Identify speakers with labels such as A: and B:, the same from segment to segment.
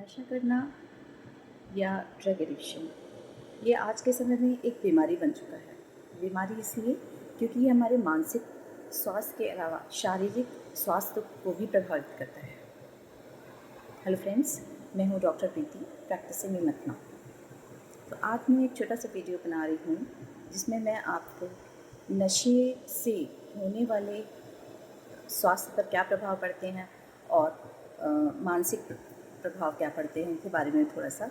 A: नशा करना या ड्रग एडिक्शन ये आज के समय में एक बीमारी बन चुका है। बीमारी इसलिए क्योंकि ये हमारे मानसिक स्वास्थ्य के अलावा शारीरिक स्वास्थ्य को भी प्रभावित करता है। हेलो फ्रेंड्स, मैं हूँ डॉक्टर प्रीति, प्रैक्टिसिंग इन लखनऊ। तो आज मैं एक छोटा सा वीडियो बना रही हूँ जिसमें मैं आपको नशे से होने वाले स्वास्थ्य पर क्या प्रभाव पड़ते हैं और मानसिक प्रभाव क्या पड़ते हैं उनके बारे में थोड़ा सा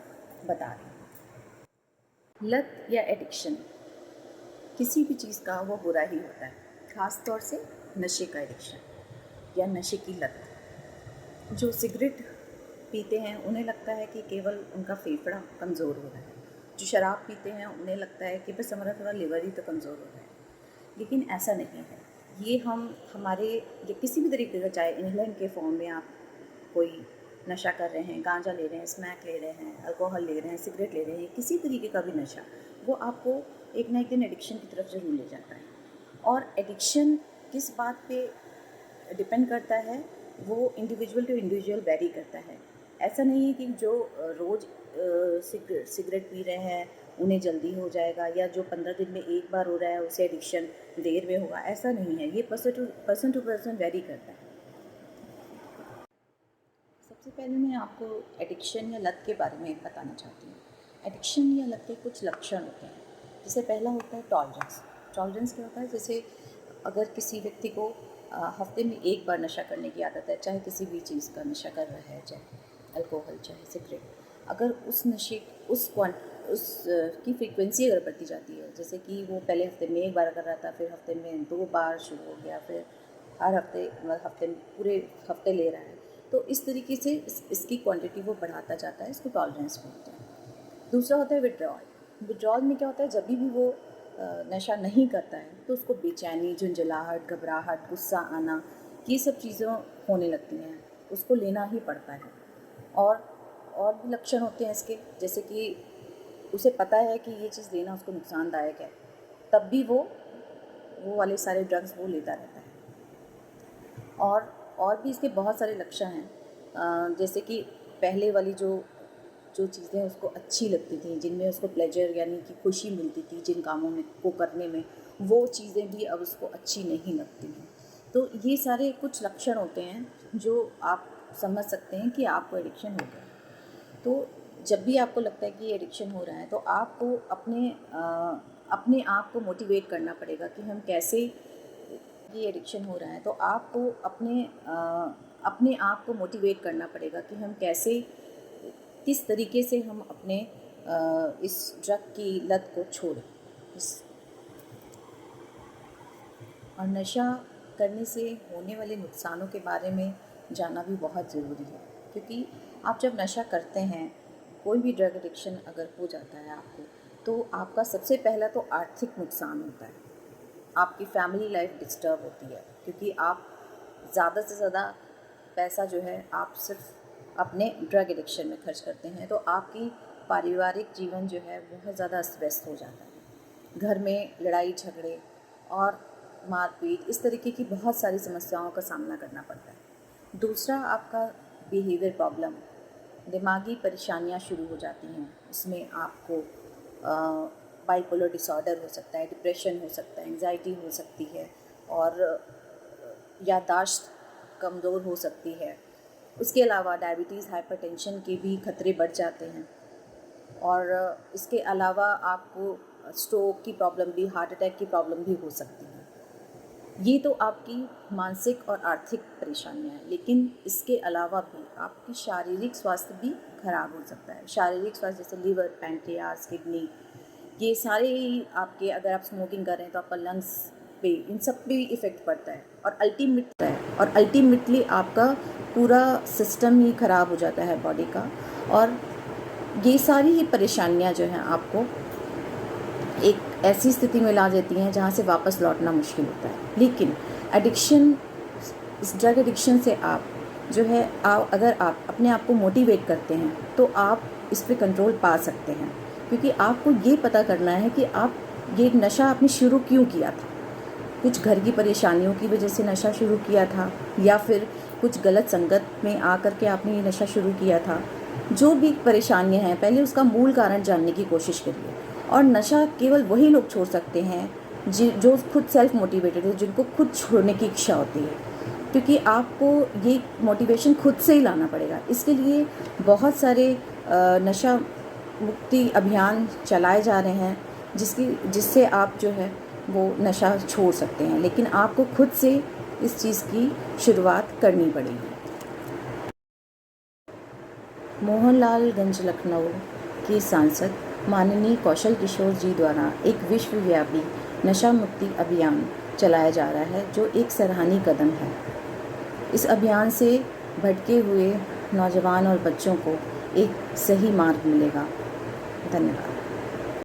A: बता रही हूँ। लत या एडिक्शन किसी भी चीज़ का वो बुरा ही होता है, ख़ास तौर से नशे का एडिक्शन या नशे की लत। जो सिगरेट पीते हैं उन्हें लगता है कि केवल उनका फेफड़ा कमज़ोर हो रहा है, जो शराब पीते हैं उन्हें लगता है कि बस हमारा थोड़ा लिवर ही तो कमज़ोर हो रहा है, लेकिन ऐसा नहीं है। ये ये किसी भी तरीके का, चाहे इनहेलेंट के फॉर्म में आप कोई नशा कर रहे हैं, गांजा ले रहे हैं, स्मैक ले रहे हैं, अल्कोहल ले रहे हैं, सिगरेट ले रहे हैं, किसी तरीके का भी नशा, वो आपको एक ना एक दिन एडिक्शन की तरफ ज़रूर ले जाता है। और एडिक्शन किस बात पे डिपेंड करता है, वो इंडिविजुअल टू इंडिविजुअल वेरी करता है। ऐसा नहीं है कि जो रोज़ सिगरेट पी रहे हैं उन्हें जल्दी हो जाएगा, या जो 15 दिन में एक बार हो रहा है उसे एडिक्शन देर में होगा, ऐसा नहीं है। ये पर्सन टू पर्सन वेरी करता है। सबसे पहले मैं आपको एडिक्शन या लत के बारे में बताना चाहती हूँ। एडिक्शन या लत के कुछ लक्षण होते हैं। जैसे पहला होता है टॉलरेंस। टॉलरेंस क्या होता है? जैसे अगर किसी व्यक्ति को हफ्ते में एक बार नशा करने की आदत है, चाहे किसी भी चीज़ का नशा कर रहा है, चाहे अल्कोहल चाहे सिगरेट, अगर उस नशे की फ्रीक्वेंसी अगर बढ़ती जाती है, जैसे कि वो पहले हफ्ते में एक बार कर रहा था, फिर हफ्ते में 2 बार शुरू हो गया, फिर हर हफ्ते में पूरे हफ्ते ले रहा है, तो इस तरीके से इसकी क्वांटिटी वो बढ़ाता जाता है, इसको टॉलरेंस बोलते हैं। दूसरा होता है विड्रॉल। विड्रॉल में क्या होता है? जब भी वो नशा नहीं करता है तो उसको बेचैनी, झुंझलाहट, घबराहट, गुस्सा आना, ये सब चीज़ें होने लगती हैं, उसको लेना ही पड़ता है। और भी लक्षण होते हैं इसके, जैसे कि उसे पता है कि ये चीज़ लेना उसको नुकसानदायक है, तब भी वो वाले सारे ड्रग्स वो लेता रहता है। और भी इसके बहुत सारे लक्षण हैं, जैसे कि पहले वाली जो चीज़ें उसको अच्छी लगती थी, जिनमें उसको प्लेजर यानी कि खुशी मिलती थी, जिन कामों में को करने में, वो चीज़ें भी अब उसको अच्छी नहीं लगती हैं। तो ये सारे कुछ लक्षण होते हैं जो आप समझ सकते हैं कि आपको एडिक्शन हो गया। तो जब भी आपको लगता है कि एडिक्शन हो रहा है, तो आपको अपने आप को मोटिवेट करना पड़ेगा कि हम कैसे, ये एडिक्शन हो रहा है तो आपको अपने आप को मोटिवेट करना पड़ेगा कि हम कैसे, किस तरीके से हम अपने इस ड्रग की लत को छोड़ें। और नशा करने से होने वाले नुकसानों के बारे में जानना भी बहुत ज़रूरी है, क्योंकि आप जब नशा करते हैं, कोई भी ड्रग एडिक्शन अगर हो जाता है आपको, तो आपका सबसे पहला तो आर्थिक नुकसान होता है। आपकी फैमिली लाइफ डिस्टर्ब होती है, क्योंकि आप ज़्यादा से ज़्यादा पैसा जो है आप सिर्फ अपने ड्रग एडिक्शन में खर्च करते हैं, तो आपकी पारिवारिक जीवन जो है बहुत ज़्यादा अस्त व्यस्त हो जाता है। घर में लड़ाई झगड़े और मारपीट, इस तरीके की बहुत सारी समस्याओं का सामना करना पड़ता है। दूसरा, आपका बिहेवियर प्रॉब्लम, दिमागी परेशानियां शुरू हो जाती हैं। इसमें आपको बाइपोलर डिसऑर्डर हो सकता है, डिप्रेशन हो सकता है, एंजाइटी हो सकती है, और याददाश्त कमज़ोर हो सकती है। उसके अलावा डायबिटीज़, हाइपरटेंशन के भी खतरे बढ़ जाते हैं, और इसके अलावा आपको स्ट्रोक की प्रॉब्लम भी, हार्ट अटैक की प्रॉब्लम भी हो सकती है। ये तो आपकी मानसिक और आर्थिक परेशानियां हैं, लेकिन इसके अलावा भी आपकी शारीरिक स्वास्थ्य भी खराब हो सकता है। शारीरिक स्वास्थ्य जैसे लीवर, पैंक्रियाज, किडनी, ये सारे ही आपके, अगर आप स्मोकिंग कर रहे हैं तो आपका लंग्स पे, इन सब पे इफ़ेक्ट पड़ता है, और अल्टीमेटली आपका पूरा सिस्टम ही ख़राब हो जाता है बॉडी का। और ये सारी ही परेशानियां जो हैं आपको एक ऐसी स्थिति में ला देती हैं जहाँ से वापस लौटना मुश्किल होता है। लेकिन एडिक्शन, इस ड्रग एडिक्शन से आप जो है, अगर आप अपने आप को मोटिवेट करते हैं तो आप इस पे कंट्रोल पा सकते हैं, क्योंकि आपको ये पता करना है कि आप ये नशा आपने शुरू क्यों किया था। कुछ घर की परेशानियों की वजह से नशा शुरू किया था, या फिर कुछ गलत संगत में आकर के आपने ये नशा शुरू किया था, जो भी परेशानियां हैं पहले उसका मूल कारण जानने की कोशिश करिए। और नशा केवल वही लोग छोड़ सकते हैं जो खुद सेल्फ मोटिवेटेड है, जिनको खुद छोड़ने की इच्छा होती है, क्योंकि आपको ये मोटिवेशन खुद से ही लाना पड़ेगा। इसके लिए बहुत सारे नशा मुक्ति अभियान चलाए जा रहे हैं जिससे आप जो है वो नशा छोड़ सकते हैं, लेकिन आपको खुद से इस चीज़ की शुरुआत करनी पड़ेगी। मोहनलालगंज लखनऊ के सांसद माननीय कौशल किशोर जी द्वारा एक विश्वव्यापी नशा मुक्ति अभियान चलाया जा रहा है, जो एक सराहनीय कदम है। इस अभियान से भटके हुए नौजवान और बच्चों को एक सही मार्ग मिलेगा। धन्यवाद।